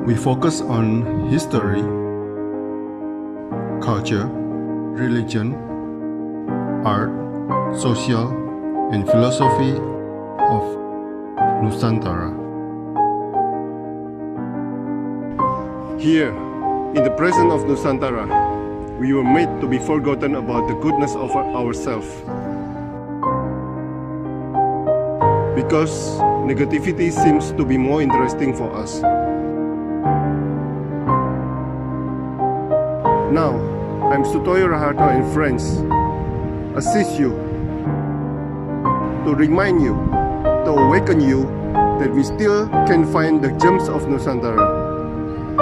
We focus on history, culture, religion, art, social, and philosophy of Nusantara. Here, in the presence of Nusantara, we were made to be forgotten about the goodness of ourselves. Because negativity seems to be more interesting for us. Now, I'm Sutoyo Raharto and friends, assist you, to remind you, to awaken you that we still can find the gems of Nusantara.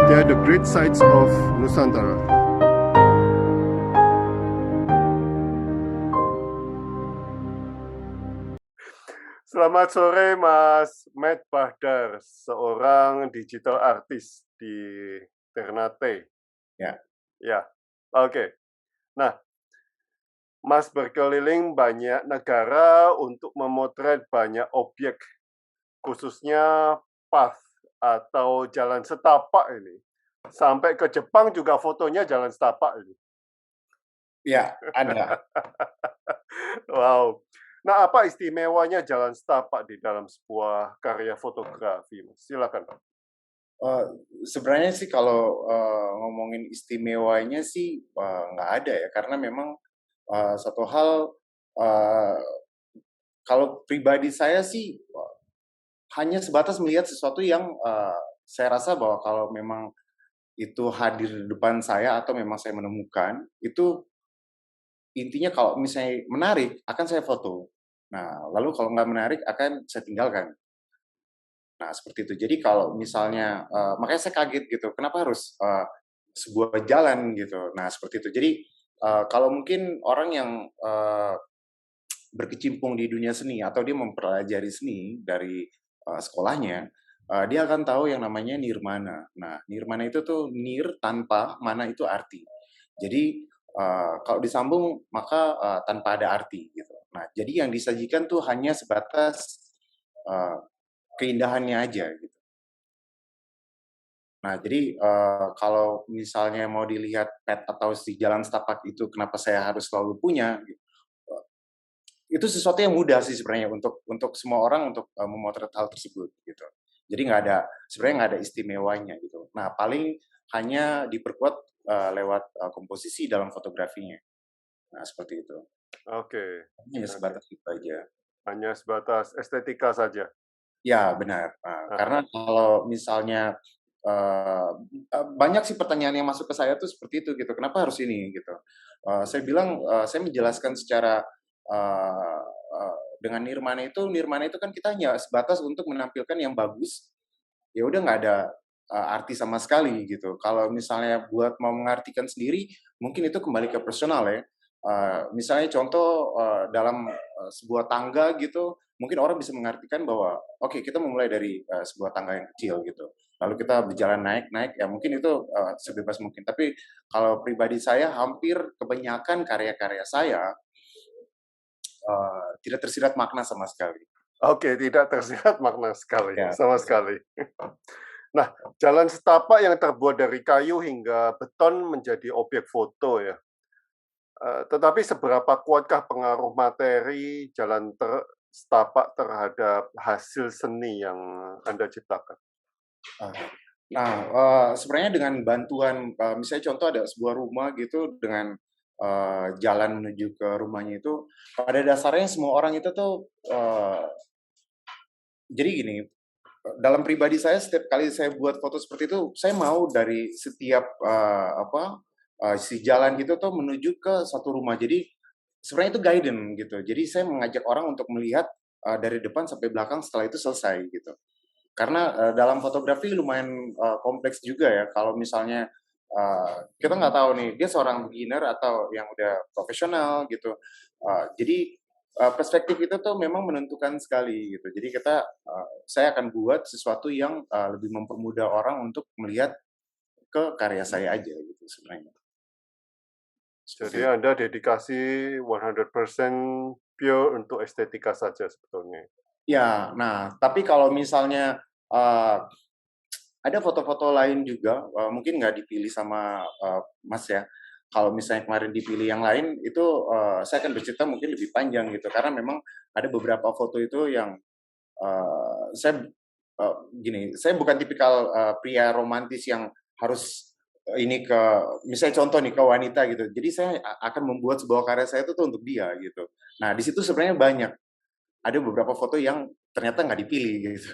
They are the great sights of Nusantara. Selamat sore Mas Matt Bahdar, seorang digital artist di Ternate. Ya, oke. Nah, Mas berkeliling banyak negara untuk memotret banyak objek, khususnya path atau jalan setapak ini. Sampai ke Jepang juga fotonya jalan setapak ini. Ya, ada. Wow. Nah, apa istimewanya jalan setapak di dalam sebuah karya fotografi? Silakan. Sebenarnya sih kalau ngomongin istimewanya sih nggak ada ya, karena memang satu hal kalau pribadi saya sih hanya sebatas melihat sesuatu yang saya rasa bahwa kalau memang itu hadir di depan saya atau memang saya menemukan, itu intinya kalau misalnya menarik akan saya foto. Nah, lalu kalau nggak menarik akan saya tinggalkan. Nah, seperti itu. Jadi kalau misalnya, makanya saya kaget gitu, kenapa harus sebuah jalan gitu. Nah, seperti itu. Jadi kalau mungkin orang yang berkecimpung di dunia seni atau dia mempelajari seni dari sekolahnya, dia akan tahu yang namanya nirmana. Nah, nirmana itu tuh nir tanpa, mana itu arti. Jadi kalau disambung maka tanpa ada arti gitu. Nah, jadi yang disajikan tuh hanya sebatas keindahannya aja gitu. Nah, jadi kalau misalnya mau dilihat pet atau si jalan setapak itu kenapa saya harus selalu punya, gitu. Itu sesuatu yang mudah sih sebenarnya untuk semua orang untuk memotret hal tersebut gitu. Jadi sebenarnya nggak ada istimewanya gitu. Nah, paling hanya diperkuat lewat komposisi dalam fotografinya. Nah, seperti itu. Oke. Hanya sebatas itu aja. Hanya sebatas estetika saja. Ya, benar. Karena kalau misalnya banyak sih pertanyaan yang masuk ke saya tuh seperti itu gitu. Kenapa harus ini gitu? Saya bilang saya menjelaskan secara dengan nirmana itu kan kita hanya sebatas untuk menampilkan yang bagus. Ya udah nggak ada arti sama sekali gitu. Kalau misalnya buat mau mengartikan sendiri, mungkin itu kembali ke personal ya. Misalnya contoh dalam sebuah tangga gitu, mungkin orang bisa mengartikan bahwa oke, kita memulai dari sebuah tangga yang kecil gitu. Lalu kita berjalan naik, ya mungkin itu sebebas mungkin. Tapi kalau pribadi saya, hampir kebanyakan karya-karya saya tidak tersirat makna sama sekali. Oke, tidak tersirat makna sekali, Ya. sama sekali. Nah, jalan setapak yang terbuat dari kayu hingga beton menjadi objek foto ya. Tetapi seberapa kuatkah pengaruh materi jalan setapak terhadap hasil seni yang Anda ciptakan? Nah, sebenarnya dengan bantuan, misalnya contoh ada sebuah rumah gitu dengan jalan menuju ke rumahnya itu, pada dasarnya semua orang itu tuh jadi gini, dalam pribadi saya setiap kali saya buat foto seperti itu, saya mau dari setiap si jalan itu tuh menuju ke satu rumah. Jadi sebenarnya itu guidance gitu. Jadi saya mengajak orang untuk melihat dari depan sampai belakang setelah itu selesai gitu. Karena dalam fotografi lumayan kompleks juga ya. Kalau misalnya kita nggak tahu nih dia seorang beginner atau yang udah profesional gitu. Jadi perspektif itu tuh memang menentukan sekali gitu. Jadi saya akan buat sesuatu yang lebih mempermudah orang untuk melihat ke karya saya aja gitu sebenarnya. Jadi Anda dedikasi 100% pure untuk estetika saja sebetulnya. Ya, nah tapi kalau misalnya ada foto-foto lain juga, mungkin nggak dipilih sama, Mas ya. Kalau misalnya kemarin dipilih yang lain itu, saya akan bercerita mungkin lebih panjang gitu, karena memang ada beberapa foto itu yang, saya, gini, saya bukan tipikal, pria romantis yang harus, ini ke misalnya contoh nih, ke wanita gitu. Jadi saya akan membuat sebuah karya saya itu tuh untuk dia gitu. Nah, di situ sebenarnya banyak, ada beberapa foto yang ternyata nggak dipilih gitu.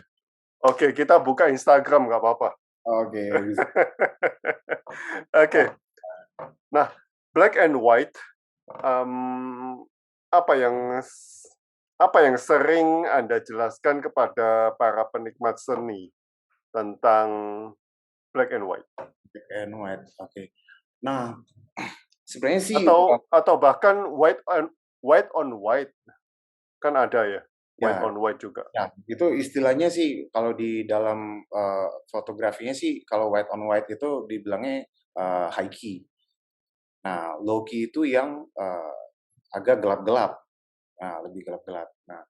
Oke, kita buka Instagram nggak apa-apa. Oke, bisa. Oke. Nah, black and white, mmm, apa yang sering Anda jelaskan kepada para penikmat seni tentang black and white? Black and white, oke. Nah, sebenarnya sih, Atau bahkan white on white, kan ada ya, white ya on white juga. ya, itu istilahnya sih kalau di dalam, fotografinya sih kalau white on white itu dibilangnya, high key. Nah, low key itu yang, agak gelap-gelap, nah lebih gelap-gelap. Nah,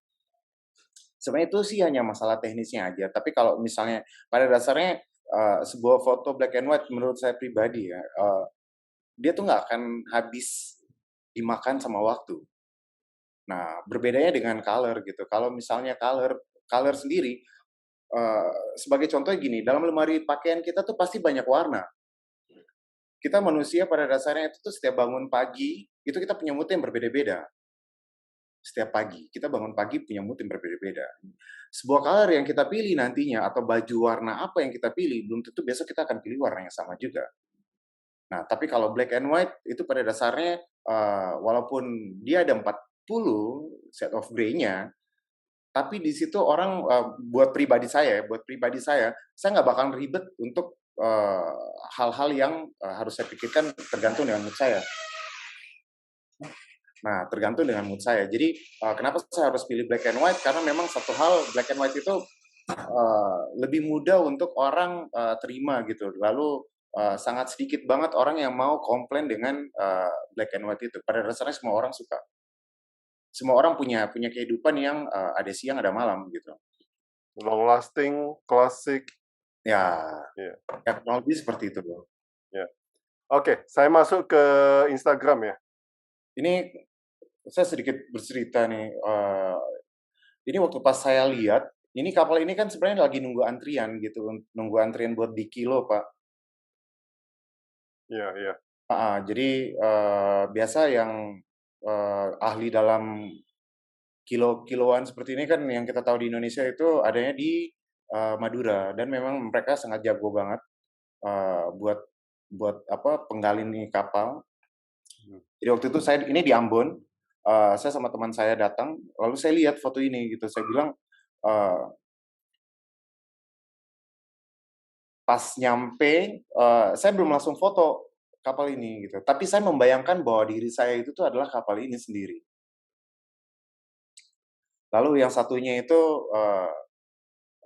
sebenarnya itu sih hanya masalah teknisnya aja, tapi kalau misalnya pada dasarnya, sebuah foto black and white menurut saya pribadi ya, dia tuh nggak akan habis dimakan sama waktu. Nah, berbedanya dengan color gitu, kalau misalnya color sendiri, sebagai contoh gini, dalam lemari pakaian kita tuh pasti banyak warna. Kita manusia pada dasarnya itu tuh setiap bangun pagi, itu kita punya mood yang berbeda-beda. Setiap pagi, kita bangun pagi punya mood yang berbeda-beda. Sebuah color yang kita pilih nantinya atau baju warna apa yang kita pilih, belum tentu besok kita akan pilih warna yang sama juga. Nah, tapi kalau black and white itu pada dasarnya, walaupun dia ada 40 shade of grey-nya, tapi di situ orang, buat pribadi saya nggak bakal ribet untuk, hal-hal yang, harus saya pikirkan tergantung dengan mood saya. Nah, tergantung dengan mood saya. Jadi, kenapa saya harus pilih black and white, karena memang satu hal black and white itu, lebih mudah untuk orang, terima gitu. Lalu, sangat sedikit banget orang yang mau komplain dengan, black and white itu. Pada dasarnya semua orang suka. Semua orang punya punya kehidupan yang, ada siang, ada malam gitu. Long lasting, klasik. Ya, Ya, ya kurang lebih seperti itu, Bro. ya. Oke, saya masuk ke Instagram ya. Ini saya sedikit bercerita nih, ini waktu pas saya lihat, ini kapal ini kan sebenarnya lagi nunggu antrian gitu, nunggu antrian buat di kilo, Pak. Iya, iya. Jadi, biasa yang, ahli dalam kiloan seperti ini kan yang kita tahu di Indonesia itu adanya di, Madura dan memang mereka sangat jago banget, buat buat apa, penggali nih kapal. Jadi waktu itu saya ini di Ambon, saya sama teman saya datang, lalu saya lihat foto ini gitu, saya bilang, eee, pas nyampe, saya belum langsung foto kapal ini gitu, tapi saya membayangkan bahwa diri saya itu tuh adalah kapal ini sendiri. Lalu yang satunya itu, eee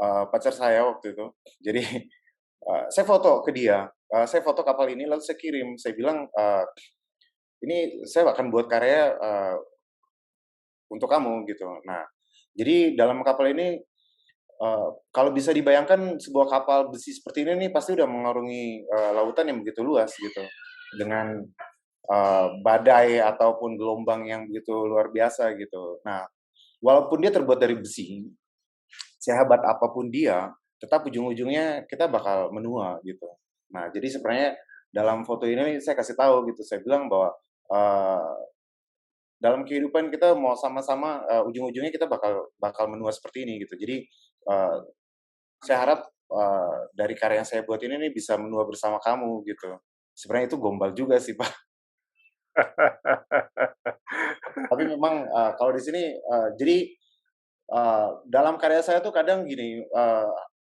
pacar saya waktu itu. Jadi, saya foto ke dia, saya foto kapal ini lalu saya kirim, saya bilang, "Ini saya akan buat karya, untuk kamu," gitu. Nah, jadi dalam kapal ini, kalau bisa dibayangkan sebuah kapal besi seperti ini nih pasti udah mengarungi, lautan yang begitu luas gitu, dengan, badai ataupun gelombang yang begitu luar biasa gitu. Nah, walaupun dia terbuat dari besi, sehebat apapun dia, tetap ujung-ujungnya kita bakal menua gitu. Nah, jadi sebenarnya dalam foto ini saya kasih tahu gitu, saya bilang bahwa, eee, dalam kehidupan kita mau sama-sama, ujung-ujungnya kita bakal bakal menua seperti ini gitu. Jadi, saya harap, dari karya yang saya buat ini nih bisa menua bersama kamu gitu. Sebenarnya itu gombal juga sih, Pak. Tapi memang, kalau di sini, jadi, dalam karya saya tuh kadang gini,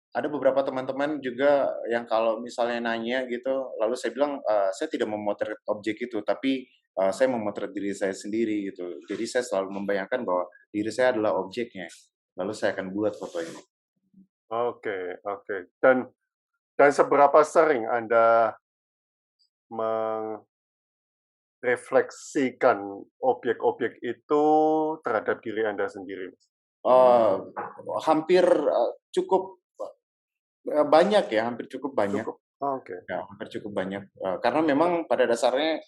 ada beberapa teman-teman juga yang kalau misalnya nanya gitu, lalu saya bilang, "Saya tidak memotret objek itu, tapi, saya memotret diri saya sendiri," gitu. Jadi saya selalu membayangkan bahwa diri saya adalah objeknya, lalu saya akan buat foto ini. Oke, oke. Dan seberapa sering Anda merefleksikan objek-objek itu terhadap diri Anda sendiri, Mas? Eee, Hampir, cukup Banyak ya, hampir cukup banyak. Cukup? Oh, oke. Ya, hampir cukup banyak, karena memang pada dasarnya,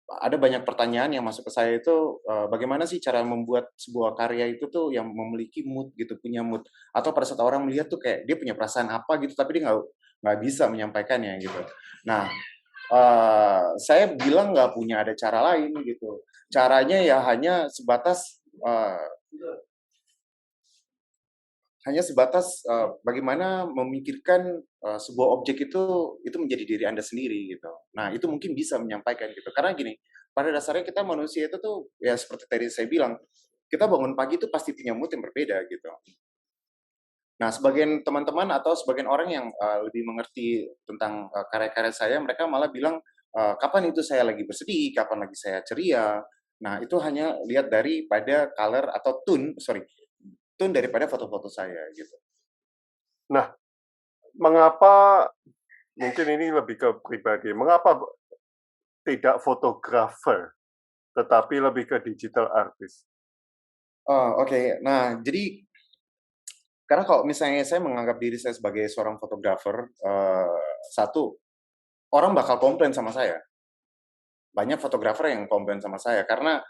ada banyak pertanyaan yang masuk ke saya itu, bagaimana sih cara membuat sebuah karya itu tuh yang memiliki mood gitu, punya mood. Atau pada saat orang melihat tuh kayak dia punya perasaan apa gitu, tapi dia nggak bisa menyampaikannya gitu. Nah, saya bilang nggak punya ada cara lain gitu. Caranya ya hanya sebatas, bagaimana memikirkan, sebuah objek itu menjadi diri Anda sendiri gitu. Nah, itu mungkin bisa menyampaikan gitu. Karena gini, pada dasarnya kita manusia itu tuh ya seperti tadi saya bilang, kita bangun pagi itu pasti punya mood yang berbeda gitu. Nah, sebagian teman-teman atau sebagian orang yang, lebih mengerti tentang, karya-karya saya, mereka malah bilang, kapan itu saya lagi bersedih, kapan lagi saya ceria. Nah, itu hanya lihat daripada color atau tone daripada foto-foto saya gitu. Nah, mengapa mungkin ini lebih ke pribadi, mengapa tidak fotografer, tetapi lebih ke digital artist? Oh, oke. Nah, jadi karena kalau misalnya saya menganggap diri saya sebagai seorang fotografer, satu, orang bakal komplain sama saya. Banyak fotografer yang komplain sama saya karena,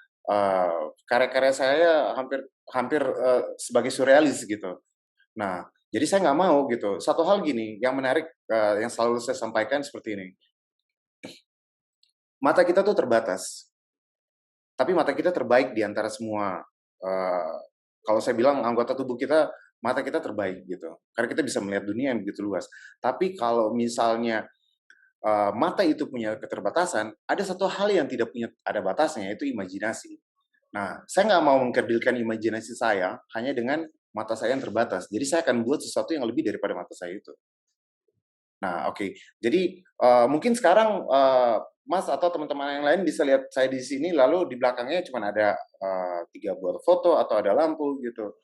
karya-karya saya hampir hampir, sebagai surrealis gitu. Nah, jadi saya nggak mau gitu. Satu hal gini, yang menarik, yang selalu saya sampaikan seperti ini, mata kita tuh terbatas, tapi mata kita terbaik di antara semua, kalau saya bilang anggota tubuh kita, mata kita terbaik gitu, karena kita bisa melihat dunia yang begitu luas. Tapi kalau misalnya, mata itu punya keterbatasan, ada satu hal yang tidak punya ada batasnya, yaitu imajinasi. Nah, saya nggak mau mengkerdilkan imajinasi saya hanya dengan mata saya yang terbatas. Jadi saya akan buat sesuatu yang lebih daripada mata saya itu. Nah, oke. Jadi, mungkin sekarang, Mas atau teman-teman yang lain bisa lihat saya di sini, lalu di belakangnya cuma ada, 3 buah foto atau ada lampu gitu.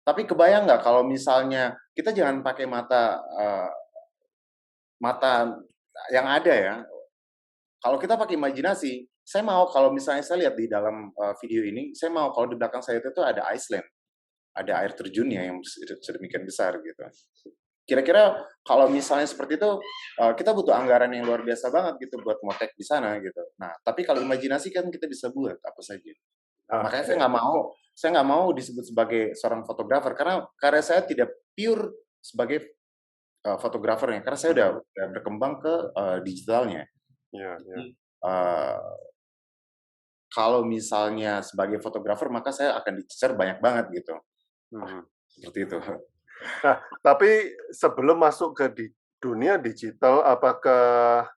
Tapi kebayang nggak kalau misalnya kita jangan pakai mata yang ada ya, kalau kita pakai imajinasi, saya mau kalau misalnya saya lihat di dalam, video ini, saya mau kalau di belakang saya itu tuh ada Iceland, ada air terjunnya yang sedemikian besar gitu. Kira-kira kalau misalnya seperti itu, kita butuh anggaran yang luar biasa banget gitu buat ngotek di sana gitu. Nah, tapi kalau imajinasi kan kita bisa buat apa saja. Makanya Oke. saya nggak mau disebut sebagai seorang fotografer karena karya saya tidak pure sebagai, fotografernya, karena saya udah berkembang ke, digitalnya. Iya, iya. Jadi, kalau misalnya sebagai fotografer maka saya akan dicecer banyak banget gitu, Mhm. seperti itu. Nah, tapi sebelum masuk ke dunia digital, apakah,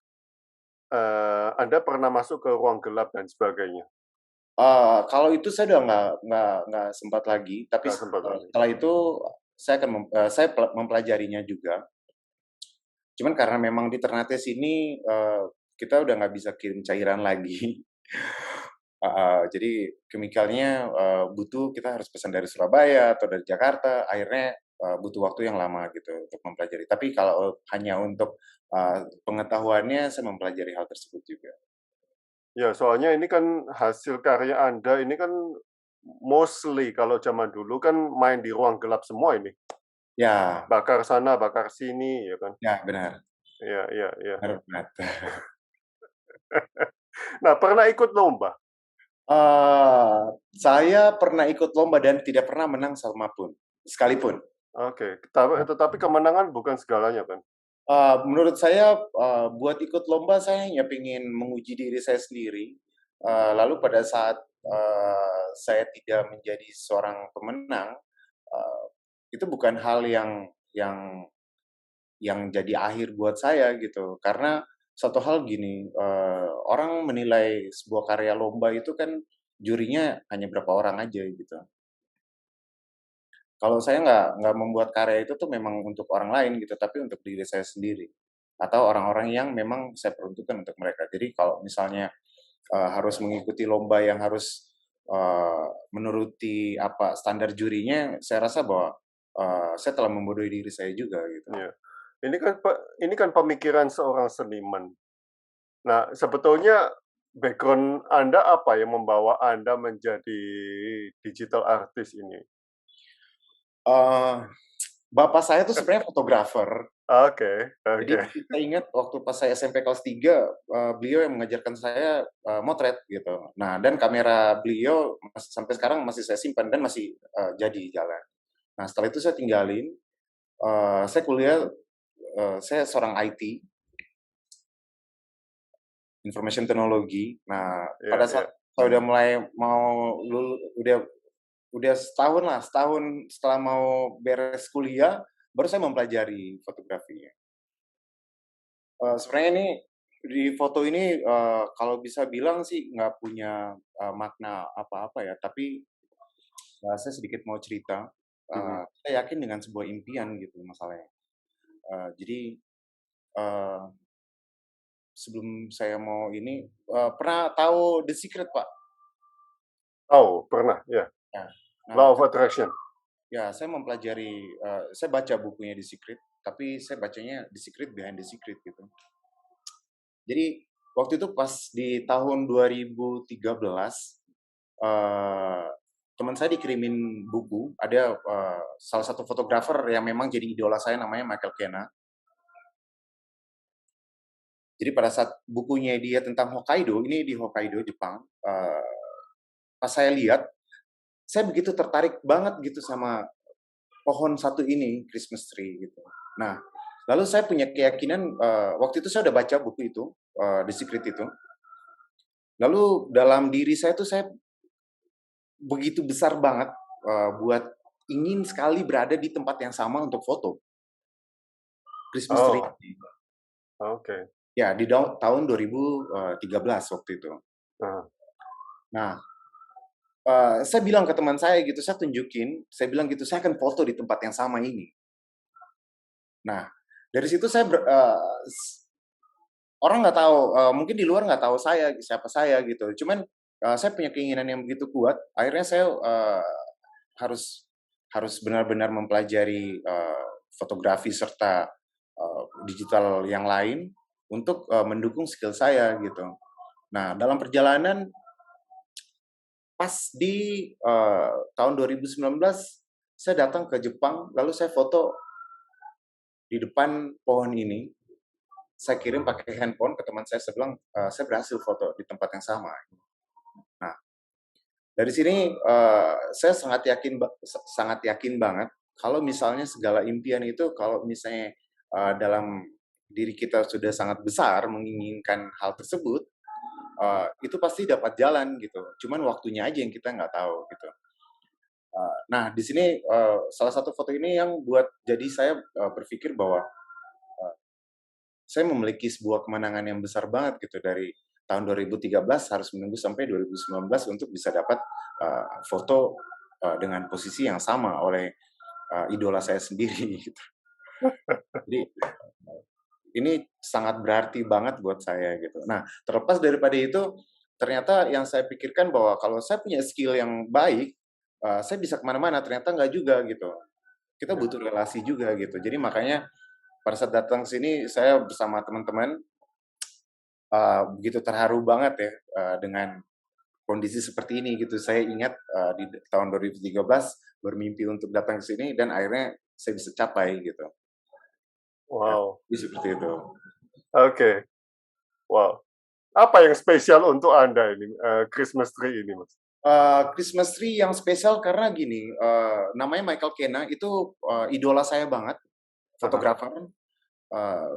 Anda pernah masuk ke ruang gelap dan sebagainya? Kalau itu saya udah nggak sempat lagi, tapi Nggak sempat lagi? setelah itu saya mempelajarinya juga. Cuman karena memang di Ternate sini, kita udah nggak bisa kirim cairan lagi. Heeh, jadi chemical-nya, kita harus pesan dari Surabaya atau dari Jakarta, akhirnya, butuh waktu yang lama gitu untuk mempelajari. Tapi kalau hanya untuk, pengetahuannya saya mempelajari hal tersebut juga. Ya, soalnya ini kan hasil karya Anda ini kan mostly kalau zaman dulu kan main di ruang gelap semua ini. Ya, Bakar sana, bakar sini, ya kan? ya benar, Iya, iya, iya. benar banget. Nah, pernah ikut lomba? Saya pernah ikut lomba dan tidak pernah menang sekalipun. Oke, tetapi kemenangan bukan segalanya kan? Menurut saya, buat ikut lomba saya hanya pengen menguji diri saya sendiri, lalu pada saat, saya tidak menjadi seorang pemenang, eee, itu bukan hal yang jadi akhir buat saya gitu. Karena satu hal gini, orang menilai sebuah karya lomba itu kan jurinya hanya berapa orang aja gitu. Kalau saya nggak membuat karya itu tuh memang untuk orang lain gitu, tapi untuk diri saya sendiri, atau orang-orang yang memang saya peruntukkan untuk mereka. Jadi kalau misalnya, harus mengikuti lomba yang harus, menuruti apa, standar jurinya, saya rasa bahwa, saya telah membodohi diri saya juga gitu. Iya. Ini kan pemikiran seorang seniman. Nah, sebetulnya background Anda apa yang membawa Anda menjadi digital artist ini? Eee, Bapak saya tuh sebenarnya fotografer. Oke, Jadi oke. saya ingat waktu pas saya SMP kelas 3, beliau yang mengajarkan saya, motret gitu. Nah, dan kamera beliau sampai sekarang masih saya simpan dan masih, jadi jalan. Nah, setelah itu saya tinggalin, saya kuliah, saya seorang IT, information technology. Nah, Iya, pada iya. saat saya udah mulai mau udah setahun setelah mau beres kuliah, baru saya mempelajari fotografinya. Sebenarnya ini di foto ini, kalau bisa bilang sih nggak punya, makna apa-apa ya, tapi, saya sedikit mau cerita. Mhm. Saya yakin dengan sebuah impian gitu masalahnya. Jadi, eee, sebelum saya mau ini, pernah tahu The Secret, Pak? Oh, pernah, ya. Ya. Nah, Law of Attraction. ya saya mempelajari, saya baca bukunya The Secret, tapi saya bacanya The Secret Behind the Secret gitu. Jadi waktu itu pas di tahun 2013, eee, teman saya dikirimin buku, ada, salah satu fotografer yang memang jadi idola saya namanya Michael Kena. Jadi pada saat bukunya dia tentang Hokkaido, ini di Hokkaido, Jepang, pas saya lihat, saya begitu tertarik banget gitu sama pohon satu ini, Christmas tree gitu. Nah, lalu saya punya keyakinan, waktu itu saya udah baca buku itu, The Secret itu. Lalu dalam diri saya tuh saya begitu besar banget, buat ingin sekali berada di tempat yang sama untuk foto Christmas tree. Oh, oke. Ya, di tahun 2013 waktu itu. Heeh. Nah, saya bilang ke teman saya gitu, saya bilang gitu, "Saya akan foto di tempat yang sama ini." Nah, dari situ saya orang nggak tahu, mungkin di luar nggak tahu siapa saya gitu. Cuman, saya punya keinginan yang begitu kuat, akhirnya saya, harus harus benar-benar mempelajari, fotografi serta, digital yang lain untuk, mendukung skill saya gitu. Nah, dalam perjalanan pas di, tahun 2019 saya datang ke Jepang, lalu saya foto di depan pohon ini. Saya kirim pakai handphone ke teman saya bilang, "Saya berhasil foto di tempat yang sama." Nah, dari sini, saya sangat yakin banget kalau misalnya segala impian itu kalau misalnya, dalam diri kita sudah sangat besar menginginkan hal tersebut, itu pasti dapat jalan gitu, cuman waktunya aja yang kita nggak tahu gitu. Nah, di sini, salah satu foto ini yang buat jadi saya, berpikir bahwa, eee, saya memiliki sebuah kemenangan yang besar banget gitu dari tahun 2013 harus menunggu sampai 2019 untuk bisa dapat, foto, dengan posisi yang sama oleh, idola saya sendiri gitu. Jadi, ini sangat berarti banget buat saya gitu. Nah, terlepas daripada itu, ternyata yang saya pikirkan bahwa kalau saya punya skill yang baik, saya bisa kemana mana ternyata nggak juga gitu. Kita Ya. butuh relasi juga gitu. Jadi makanya pada saat datang ke sini saya bersama teman-teman, begitu terharu banget ya, dengan kondisi seperti ini gitu. Saya ingat, di tahun 2013 bermimpi untuk datang ke sini dan akhirnya saya bisa capai gitu. Ya, Wow, jadi seperti itu. oke. Wow. Apa yang spesial untuk Anda ini, Christmas tree ini, Mas? Christmas tree yang spesial karena gini, namanya Michael Kena itu, idola saya banget, Aha. fotografer, eee,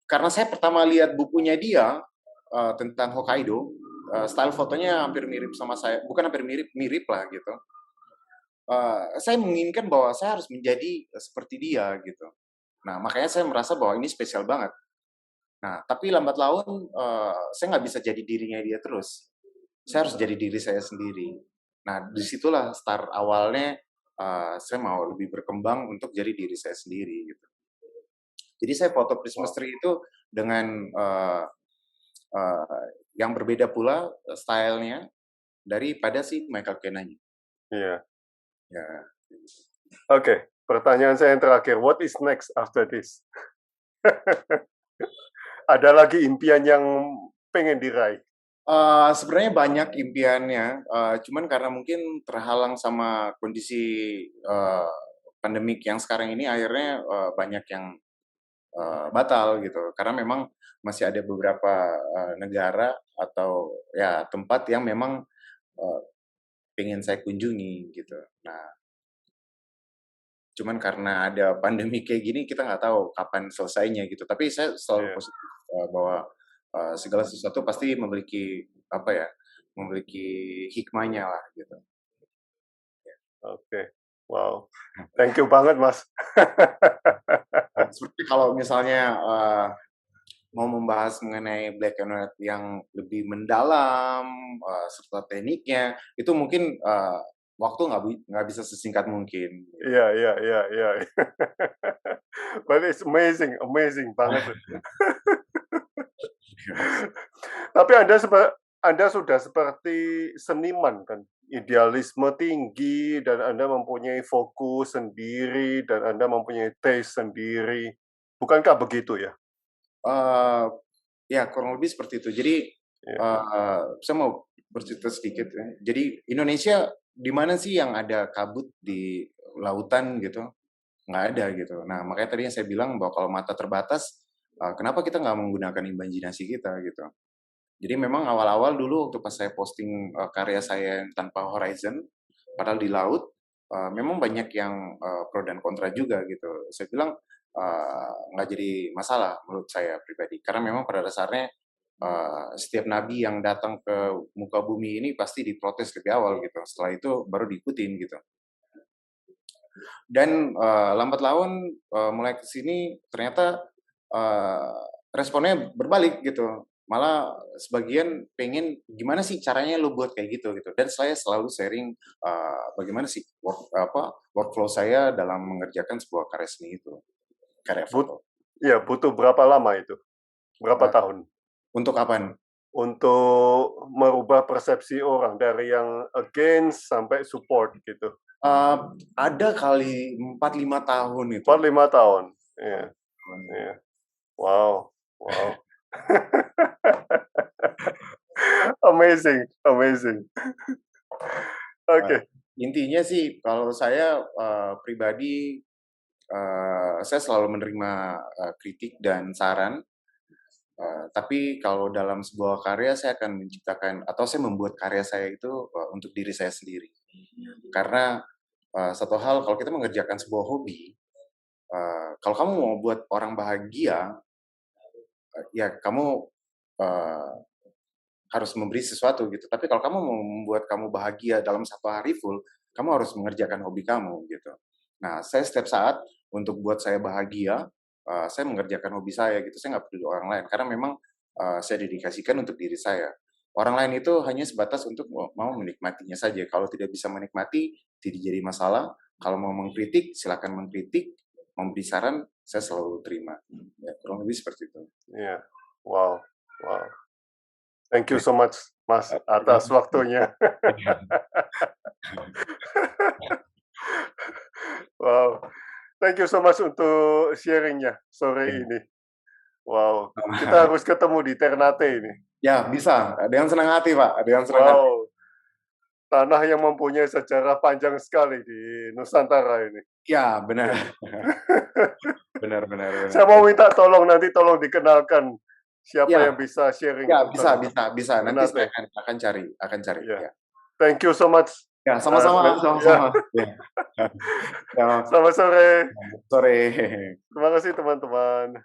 karena saya pertama lihat bukunya dia, tentang Hokkaido, style fotonya hampir mirip sama saya, bukan hampir mirip, mirip lah gitu. Saya menginginkan bahwa saya harus menjadi, seperti dia gitu. Nah, makanya saya merasa bahwa ini spesial banget. Nah, tapi lambat laun, saya nggak bisa jadi dirinya dia terus. Saya harus jadi diri saya sendiri. Nah, disitulah start awalnya, saya mau lebih berkembang untuk jadi diri saya sendiri gitu. Jadi saya foto Christmas Wow. tree itu dengan, yang berbeda pula, style-nya daripada si Michael Kena-nya. Iya. Ya. Oke, pertanyaan saya yang terakhir, what is next after this? Ada lagi impian yang pengen diraih? Sebenarnya banyak impiannya, cuman karena mungkin terhalang sama kondisi, pandemik yang sekarang ini akhirnya banyak yang batal gitu, karena memang masih ada beberapa negara atau ya tempat yang memang uh, pengen saya kunjungi gitu. Nah, cuman karena ada pandemi kayak gini kita nggak tahu kapan selesainya gitu. Tapi saya selalu Iya. positif bahwa segala sesuatu pasti memiliki apa ya, memiliki hikmahnya lah gitu. Oke. Wow. Thank you banget, Mas. Nah, seperti kalau misalnya mau membahas mengenai black and white yang lebih mendalam serta tekniknya, itu mungkin waktu nggak bisa sesingkat mungkin. Iya. But it's amazing banget. Tapi Anda sudah seperti seniman kan, idealisme tinggi dan Anda mempunyai fokus sendiri dan Anda mempunyai taste sendiri. Bukankah begitu ya? Ya kurang lebih seperti itu. Jadi Iya. saya mau bercerita sedikit ya. Jadi Indonesia di mana sih yang ada kabut di lautan gitu? Nggak ada gitu. Nah makanya tadi yang saya bilang bahwa kalau mata terbatas, kenapa kita nggak menggunakan imajinasi kita gitu? Jadi memang awal-awal dulu waktu pas saya posting karya saya yang tanpa horizon, padahal di laut, memang banyak yang pro dan kontra juga gitu. Saya bilang nggak jadi masalah menurut saya pribadi, karena memang pada dasarnya setiap nabi yang datang ke muka bumi ini pasti diprotes lebih awal gitu. Setelah itu baru diikutin gitu. Dan lambat laun mulai ke sini ternyata responnya berbalik gitu. Malah sebagian pengen gimana sih caranya lo buat kayak gitu gitu. Dan saya selalu sharing bagaimana sih workflow saya dalam mengerjakan sebuah karya seni itu, karya foto. Ya, butuh berapa lama itu? Berapa Nah, tahun? untuk apaan? Untuk merubah persepsi orang dari yang against sampai support gitu. Ada kali 4-5 tahun itu. 4-5 tahun. Iya. Wow. Amazing. Oke. Intinya sih kalau saya pribadi saya selalu menerima kritik dan saran. Tapi kalau dalam sebuah karya saya akan menciptakan atau saya membuat karya saya itu untuk diri saya sendiri. Karena satu hal kalau kita mengerjakan sebuah hobi, kalau kamu mau buat orang bahagia, ya kamu harus memberi sesuatu gitu. Tapi kalau kamu mau membuat kamu bahagia dalam satu hari full, kamu harus mengerjakan hobi kamu gitu. Nah, saya setiap saat untuk buat saya bahagia, saya mengerjakan hobi saya gitu. Saya nggak peduli orang lain karena memang saya dedikasikan untuk diri saya. Orang lain itu hanya sebatas untuk mau menikmatinya saja. Kalau tidak bisa menikmati, tidak jadi masalah. Kalau mau mengkritik, silakan mengkritik. Memberi saran, saya selalu terima. Ya, kurang lebih seperti itu. Iya. Wow. Thank you so much, Mas, atas waktunya. Wow. Thank you so much untuk sharing-nya sore ini. Wow. Kita harus ketemu di Ternate ini. Ya, bisa. Dengan senang hati, Pak. Dengan senang hati. Wow. Tanah yang mempunyai sejarah panjang sekali di Nusantara ini. Ya, benar. benar. Saya mau minta tolong dikenalkan siapa Ya. yang bisa sharing. Ya, bisa. Nanti Ternate. saya akan cari. Ya. Ya. Thank you so much. Ya, sama-sama. Ya. Selamat sore. Sore. Terima kasih teman-teman.